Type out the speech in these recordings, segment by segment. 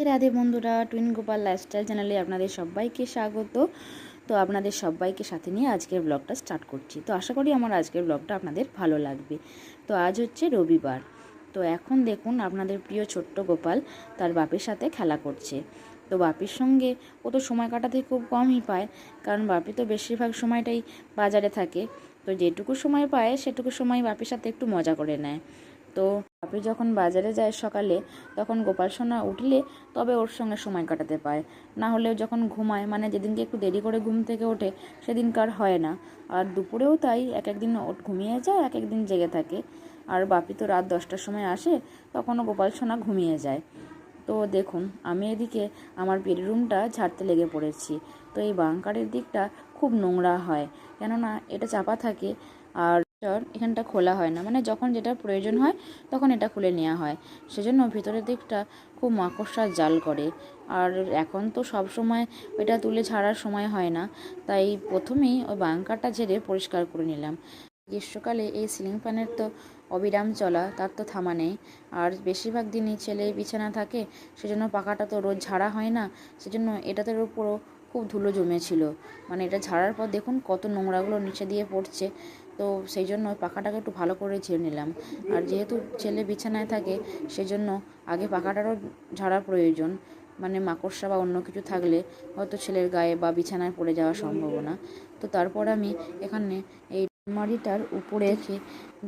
রাধে বন্ধুরা, twin Gopal lifestyle চ্যানেলে আপনাদের সবাইকে স্বাগত। তো আপনাদের সবাইকে সাথে নিয়ে আজকের ব্লগটা স্টার্ট করছি। তো আশা করি আমার আজকের ব্লগটা আপনাদের ভালো লাগবে। তো আজ হচ্ছে রবিবার। তো এখন দেখুন আপনাদের প্রিয় ছোট্ট গোপাল তার বাপের সাথে খেলা করছে। তো বাপির সঙ্গে ও তো সময় কাটাতে খুব কমই পায়, কারণ বাপি তো বেশিরভাগ সময়টাই বাজারে থাকে। তো যেটুকু সময় পায় সেটুকু সময় বাপির সাথে একটু মজা করে নেয়। তো বাপি যখন বাজারে যায় সকালে, তখন গোপাল সোনা উঠলে তবে ওর সঙ্গে সময় কাটাতে পায়। না হলেও যখন ঘুমায়, মানে যেদিনকে একটু দেরি করে ঘুম থেকে ওঠে সেদিনকার হয় না। আর দুপুরেও তাই, এক একদিন ঘুমিয়ে যায়, এক একদিন জেগে থাকে। আর বাপি তো রাত 10টার সময় আসে, তখনও গোপাল সোনা ঘুমিয়ে যায়। তো দেখুন, আমি এদিকে আমার বেডরুমটা ঝাড়তে লেগে পড়েছি। তো এই বাংকারের দিকটা খুব নোংরা হয়, কেননা এটা চাপা থাকে। আর এখানটা খোলা হয় না, মানে যখন যেটা প্রয়োজন হয় তখন এটা খুলে নেওয়া হয়। সেজন্য ভিতরের দিকটা খুব মাকড়সার জাল করে। আর এখন তো সব সময় ওইটা তুলে ঝাড়ার সময় হয় না, তাই প্রথমেই ওই বাংকারটা ঝেড়ে পরিষ্কার করে নিলাম। গ্রীষ্মকালে এই সিলিং ফ্যানের তো অবিরাম চলা, তার তো থামা নেই। আর বেশিরভাগ দিনই ছেলে বিছানা থাকে, সেজন্য পাখাটা তো রোজ ঝাড়া হয় না। সেজন্য এটাতে উপরও খুব ধুলো জমেছিল। মানে এটা ঝাড়ার পর দেখুন কত নোংরাগুলো নিচে দিয়ে পড়ছে। তো সেই জন্য পাখাটাকে একটু ভালো করে ঝেড়ে নিলাম। আর যেহেতু ছেলে বিছানায় থাকে, সেজন্য আগে পাখাটারও ঝাড়া প্রয়োজন। মানে মাকড়সা বা অন্য কিছু থাকলে হয়তো ছেলের গায়ে বা বিছানায় পড়ে যাওয়ার সম্ভাবনা। তো তারপর আমি এখানে এই আলমারিটার উপরে রেখে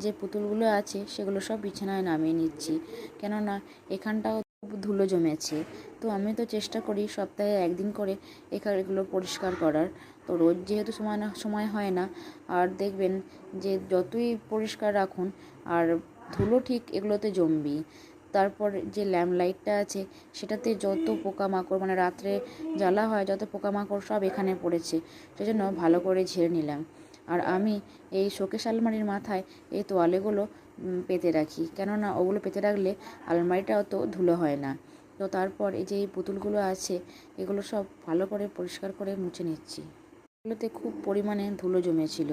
যে পুতুলগুলো আছে সেগুলো সব বিছানায় নামিয়ে নিচ্ছি, কেননা এখানটাও খুব ধুলো জমেছে। তো আমি তো চেষ্টা করি সপ্তাহে একদিন করে এগুলো পরিষ্কার করার। তো রোজ যেহেতু সময় হয় না। আর দেখবেন যে যতই পরিষ্কার রাখুন, আর ধুলো ঠিক এগুলোতে জমবেই। তারপর যে ল্যাম্প লাইটটা আছে সেটাতে যত পোকামাকড়, মানে রাত্রে জ্বালা হয়, যত পোকামাকড় সব এখানে পড়েছে। সেজন্য ভালো করে ঝেড়ে নিলাম। আর আমি এই শোকেস আলমারির মাথায় এই তোয়ালেগুলো পেতে রাখি, কেননা ওগুলো পেতে রাখলে আলমারিটা অত ধুলো হয় না। তো তারপর এই যে এই পুতুলগুলো আছে, এগুলো সব ভালো করে পরিষ্কার করে মুছে নিচ্ছি। এগুলোতে খুব পরিমাণে ধুলো জমেছিল।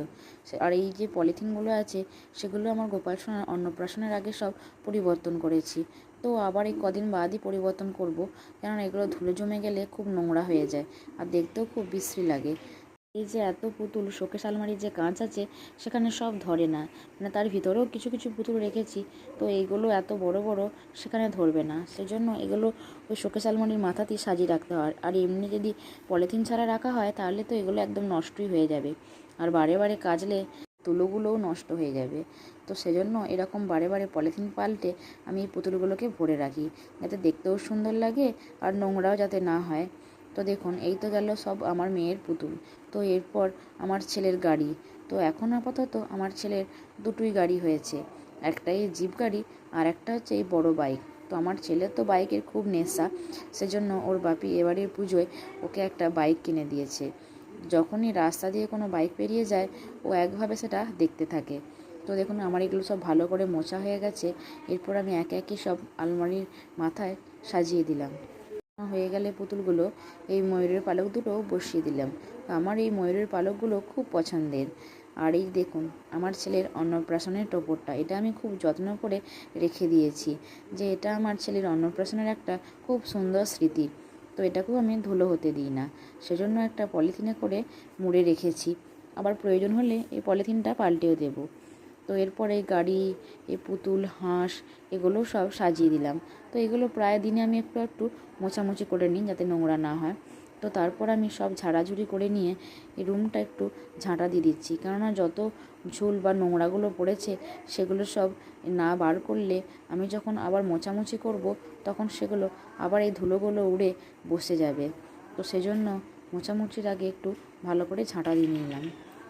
আর এই যে পলিথিনগুলো আছে সেগুলো আমার গোপাল সোনার অন্নপ্রাশনের আগে সব পরিবর্তন করেছি। তো আবার এই কদিন বাদই পরিবর্তন করব, কেননা এগুলো ধুলো জমে গেলে খুব নোংরা হয়ে যায় আর দেখতেও খুব বিশ্রী লাগে। এই যে এত পুতুল, শোকেস আলমারির যে কাঁচ আছে সেখানে সব ধরে না, মানে তার ভিতরেও কিছু কিছু পুতুল রেখেছি। তো এইগুলো এত বড় বড়, সেখানে ধরবে না। সেজন্য এগুলো ওই শোকেস আলমারির মাথাতেই সাজিয়ে রাখতে হয়। আর এমনি যদি পলিথিন ছাড়া রাখা হয় তাহলে তো এগুলো একদম নষ্টই হয়ে যাবে, আর বারে বারে কাচলে তুলোগুলোও নষ্ট হয়ে যাবে। তো সেজন্য এরকম বারে বারে পলিথিন পাল্টে আমি এই পুতুলগুলোকে ভরে রাখি, যাতে দেখতেও সুন্দর লাগে আর নোংরাও যাতে না হয়। তো দেখুন, এই তো গেল সব আমার মেয়ের পুতুল। তো এরপর আমার ছেলের গাড়ি। তো এখন আপাতত আমার ছেলের দুটোই গাড়ি হয়েছে, একটা এই জিপ গাড়ি আর একটা হচ্ছে এই বড় বাইক। তো আমার ছেলের তো বাইকের খুব নেশা, সেজন্য ওর বাপি এবারের পুজোয় ওকে একটা বাইক কিনে দিয়েছে। যখনই রাস্তা দিয়ে কোনো বাইক পেরিয়ে যায় ও একভাবে সেটা দেখতে থাকে। তো দেখুন, আমার এগুলো সব ভালো করে মোছা হয়ে গেছে। এরপর আমি একে একে সব আলমারির মাথায় সাজিয়ে দিলাম। হয়ে গেলে পুতুলগুলো এই ময়ূরের পালক দুটো বসিয়ে দিলাম। আমার এই ময়ূরের পালকগুলো খুব পছন্দের। আর এই দেখুন, আমার ছেলের অন্নপ্রাশনের টোপরটা, এটা আমি খুব যত্ন করে রেখে দিয়েছি, যে এটা আমার ছেলের অন্নপ্রাশনের একটা খুব সুন্দর স্মৃতি। তো এটাকেও আমি ধুলো হতে দিই না, সেজন্য একটা পলিথিনে করে মুড়ে রেখেছি। আবার প্রয়োজন হলে এই পলিথিনটা পাল্টেও দেবো। তো এরপরে গাড়ি, এই পুতুল, হাঁস, এগুলো সব সাজিয়ে দিলাম। তো এগুলো প্রায় দিনে আমি একটু একটু মোছামুছি করে নিই, যাতে নোংরা না হয়। তো তারপর আমি সব ঝাড়াঝুড়ি করে নিয়ে এই রুমটা একটু ঝাঁটা দিয়ে দিচ্ছি, কেননা যত ঝুল বা নোংরাগুলো পড়েছে সেগুলো সব না বার করলে আমি যখন আবার মোছামুছি করব, তখন সেগুলো আবার এই ধুলোগুলো উড়ে বসে যাবে। তো সেজন্য মোছামুছির আগে একটু ভালো করে ঝাঁটা দিয়ে নিলাম।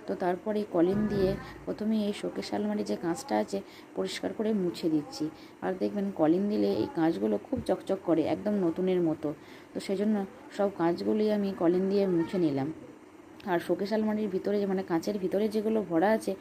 তো তারপর এই কলিন দিয়ে প্রথমে এই শোকেস আলমারির যে কাঁচটা আছে পরিষ্কার করে মুছে দিচ্ছি। আর দেখবেন কলিন দিলে এই কাঁচগুলো খুব চকচক করে, একদম নতুনের মতো। তো সেজন্য সব কাঁচগুলি আমি কলিন দিয়ে মুছে নিলাম। আর শোকেস আলমারির ভিতরে মানে কাঁচের ভিতরে যেগুলো ভরা আছে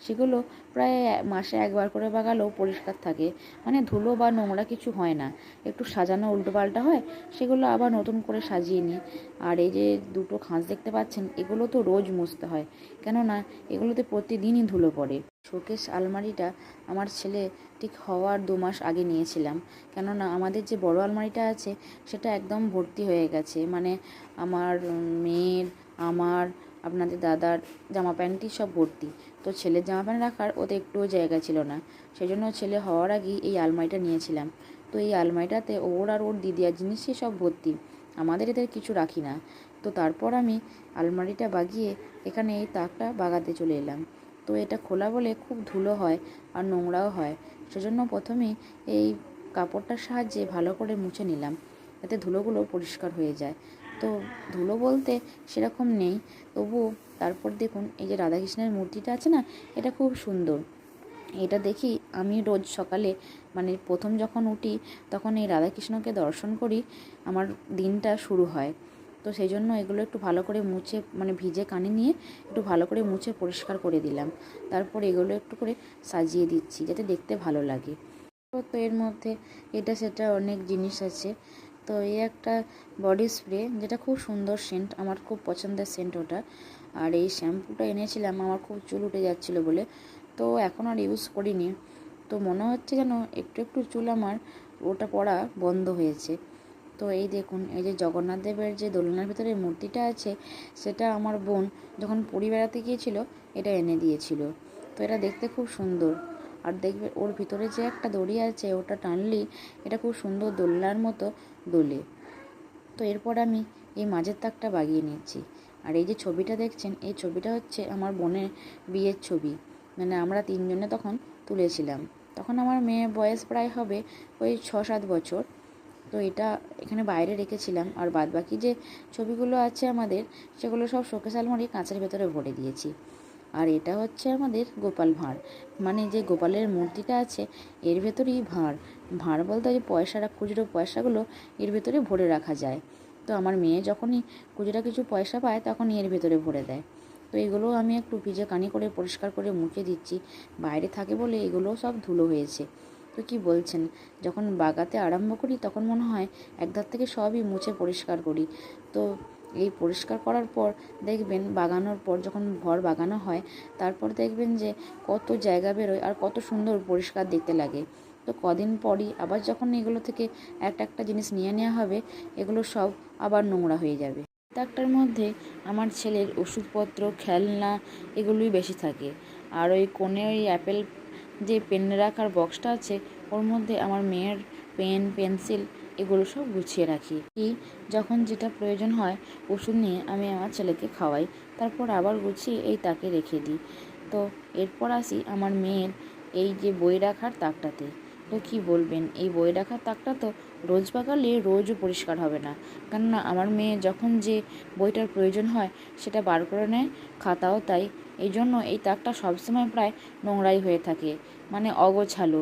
সেগুলো প্রায় মাসে একবার করে বাগালেও পরিষ্কার থাকে, মানে ধুলো বা নোংরা কিছু হয় না। একটু সাজানো উল্টোপাল্টা হয়, সেগুলো আবার নতুন করে সাজিয়ে নিই। আর এই যে দুটো খাঁজ দেখতে পাচ্ছেন, এগুলো তো রোজ মুছতে হয়, কেননা এগুলোতে প্রতিদিনই ধুলো পড়ে। শোকেস আলমারিটা আমার ছেলে ঠিক হওয়ার 2 মাস আগে নিয়েছিলাম, কেননা আমাদের যে বড় আলমারিটা আছে সেটা একদম ভর্তি হয়ে গেছে, মানে আমার মেয়ের, আমার, আপনাদের দাদার জামা প্যান্টই সব ভর্তি। তো ছেলের জামা প্যান্ট রাখার ওতে একটুও জায়গা ছিল না, সেই জন্য ছেলে হওয়ার আগেই এই আলমারিটা নিয়েছিলাম। তো এই আলমারিটাতে ওর আর ওর দিদিয়ার জিনিসই সব ভর্তি, আমাদের এদের কিছু রাখি না। তো তারপর আমি আলমারিটা বাগিয়ে এখানে এই তাকটা বাগাতে চলে এলাম। তো এটা খোলা বলে খুব ধুলো হয় আর নোংরাও হয়, সেজন্য প্রথমেই এই কাপড়টার সাহায্যে ভালো করে মুছে নিলাম, যাতে ধুলোগুলো পরিষ্কার হয়ে যায়। তো ধুলো বলতে সেরকম নেই, তবুও তারপর দেখুন এই যে রাধাকৃষ্ণের মূর্তিটা আছে না, এটা খুব সুন্দর। এটা দেখি আমি রোজ সকালে, মানে প্রথম যখন উঠি তখন এই রাধাকৃষ্ণকে দর্শন করি, আমার দিনটা শুরু হয়। তো সেই জন্য এগুলো একটু ভালো করে মুছে, মানে ভিজে কানি নিয়ে একটু ভালো করে মুছে পরিষ্কার করে দিলাম। তারপর এগুলো একটু করে সাজিয়ে দিচ্ছি যাতে দেখতে ভালো লাগে। তো এর মধ্যে এটা সেটা অনেক জিনিস আছে। তো এই একটা বডি স্প্রে, যেটা খুব সুন্দর সেন্ট, আমার খুব পছন্দের সেন্ট ওটা। আর এই শ্যাম্পুটা এনেছিলাম আমার খুব চুল উঠে যাচ্ছিলো বলে, তো এখন আর ইউজ করিনি। তো মনে হচ্ছে যেন একটু একটু চুল আমার ওটা পড়া বন্ধ হয়েছে। তো এই দেখুন এই যে জগন্নাথ দেবের যে দোলনার ভিতরে মূর্তিটা আছে, সেটা আমার বোন যখন পুরী বেড়াতে গিয়েছিল এটা এনে দিয়েছিল। তো এটা দেখতে খুব সুন্দর। আর দেখবে ওর ভিতরে যে একটা দড়ি আছে, ওটা টানলেই এটা খুব সুন্দর দোলনার মতো দোলে। তো এরপর আমি এই মাঝের তাকটা বাগিয়ে নিচ্ছি। আর এই যে ছবিটা দেখছেন, এই ছবিটা হচ্ছে আমার বোনের বিয়ের ছবি, মানে আমরা 3জনে তখন তুলেছিলাম। তখন আমার মেয়ের বয়স প্রায় হবে ওই 6-7 বছর। তো এটা এখানে বাইরে রেখেছিলাম, আর বাদবাকি যে ছবিগুলো আছে আমাদের, সেগুলো সব শোকেস আলমারি কাঁচের ভেতরে ভরে দিয়েছি। আর এটা হচ্ছে আমাদের গোপাল ভাঁড়, মানে যে গোপালের মূর্তিটা আছে এর ভেতরেই ভাঁড়। ভাঁড় বলতে যে পয়সাটা, খুচরো পয়সাগুলো এর ভেতরে ভরে রাখা যায়। তো আমার মেয়ে যখনই খুচরা কিছু পয়সা পায় তখনই এর ভেতরে ভরে দেয়। তো এগুলো আমি একটু ভিজে কানি করে পরিষ্কার করে মুছে দিচ্ছি, বাইরে থাকে বলে এগুলো সব ধুলো হয়েছে। তো কি বলছেন, যখন বাগাতে আরম্ভ করি তখন মনে হয় একধার থেকে সবই মুছে পরিষ্কার করি। তো এই পরিষ্কার করার পর দেখবেন, বাগানোর পর যখন ঘর বাগানো হয় তারপর দেখবেন যে কত জায়গা বেরোয় আর কত সুন্দর পরিষ্কার দেখতে লাগে। তো কদিন পরই আবার যখন এগুলো থেকে একটা একটা জিনিস নিয়ে নেওয়া হবে, এগুলো সব আবার নোংরা হয়ে যাবে। তাকটার মধ্যে আমার ছেলের ওষুধপত্র, খেলনা এগুলোই বেশি থাকে। আর ওই কোণে ওই অ্যাপেল যে পেন রাখার বক্সটা আছে, ওর মধ্যে আমার মেয়ের পেন, পেন্সিল এগুলো সব গুছিয়ে রাখি। যখন যেটা প্রয়োজন হয় ওষুধ নিয়ে আমি আমার ছেলেকে খাওয়াই, তারপর আবার গুছিয়ে এই তাকে রেখে দিই। তো এরপর আসি আমার মেয়ের এই যে বই রাখার তাকটাতে। তো কি বলবেন, এই বই রাখার তাকটা তো রোজ বাগালে রোজও পরিষ্কার হবে না, কেননা আমার মেয়ে যখন যে বইটার প্রয়োজন হয় সেটা বার করে নেয়, খাতাও তাই। এই জন্য এই তাকটা সবসময় প্রায় নোংরাই হয়ে থাকে, মানে অগোছালো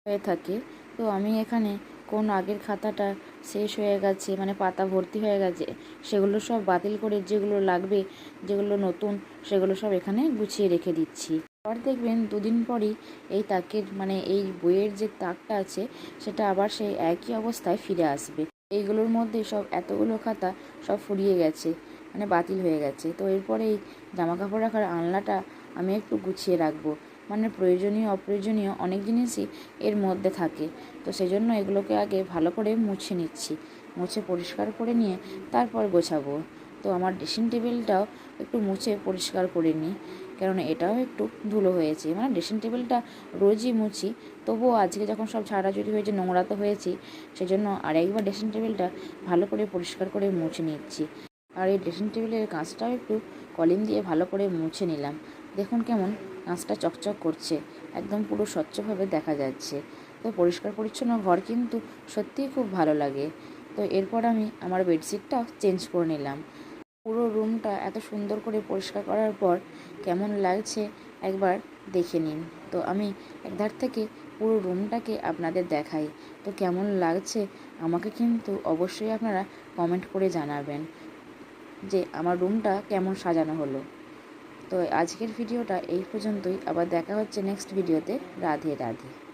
হয়ে থাকে। তো আমি এখানে কোন আগের খাতাটা শেষ হয়ে গেছে, মানে পাতা ভর্তি হয়ে গেছে, সেগুলো সব বাতিল করে যেগুলো লাগবে, যেগুলো নতুন, সেগুলো সব এখানে গুছিয়ে রেখে দিচ্ছি। আবার দেখবেন 2 দিন পরই এই তাকের, মানে এই বইয়ের যে তাকটা আছে সেটা আবার সেই একই অবস্থায় ফিরে আসবে। এইগুলোর মধ্যে সব এতগুলো খাতা সব ফুরিয়ে গেছে, মানে বাতিল হয়ে গেছে। তো এরপরে এই জামা কাপড় রাখার আলনাটা আমি একটু গুছিয়ে রাখবো, মানে প্রয়োজনীয় অপ্রয়োজনীয় অনেক জিনিসই এর মধ্যে থাকে। তো সেই জন্য এগুলোকে আগে ভালো করে মুছে নিচ্ছি, মুছে পরিষ্কার করে নিয়ে তারপর গোছাবো। তো আমার ড্রেসিং টেবিলটাও একটু মুছে পরিষ্কার করে নিই, কারণ এটাও একটু ধুলো হয়েছে। মানে ড্রেসিং টেবিলটা রোজই মুছি, তবুও আজকে যখন সব ঝাড়াঝুড়ি হয়েছে, নোংরা তো হয়েছি, সেজন্য আরেকবার ড্রেসিং টেবিলটা ভালো করে পরিষ্কার করে মুছে নিচ্ছি। আর এই ড্রেসিং টেবিলের কাঁচটাও একটু কলিন দিয়ে ভালো করে মুছে নিলাম। দেখুন কেমন কাঁচটা চকচক করছে, একদম পুরো স্বচ্ছভাবে দেখা যাচ্ছে। তো পরিষ্কার পরিচ্ছন্ন ঘর কিন্তু সত্যিই খুব ভালো লাগে। তো এরপর আমি আমার বেডশিটটাও চেঞ্জ করে নিলাম। পুরো রুমটা এত সুন্দর করে পরিষ্কার করার পর কেমন লাগছে একবার দেখে নিন। তো আমি একধার থেকে পুরো রুমটাকে আপনাদের দেখাই, তো কেমন লাগছে আমাকে কিন্তু অবশ্যই আপনারা কমেন্ট করে জানাবেন। যে আমার রুমটা কেমন সাজানো হলো। তো আজকের ভিডিওটা এই পর্যন্তই, আবার দেখা হচ্ছে নেক্সট ভিডিওতে। রাধে রাধে।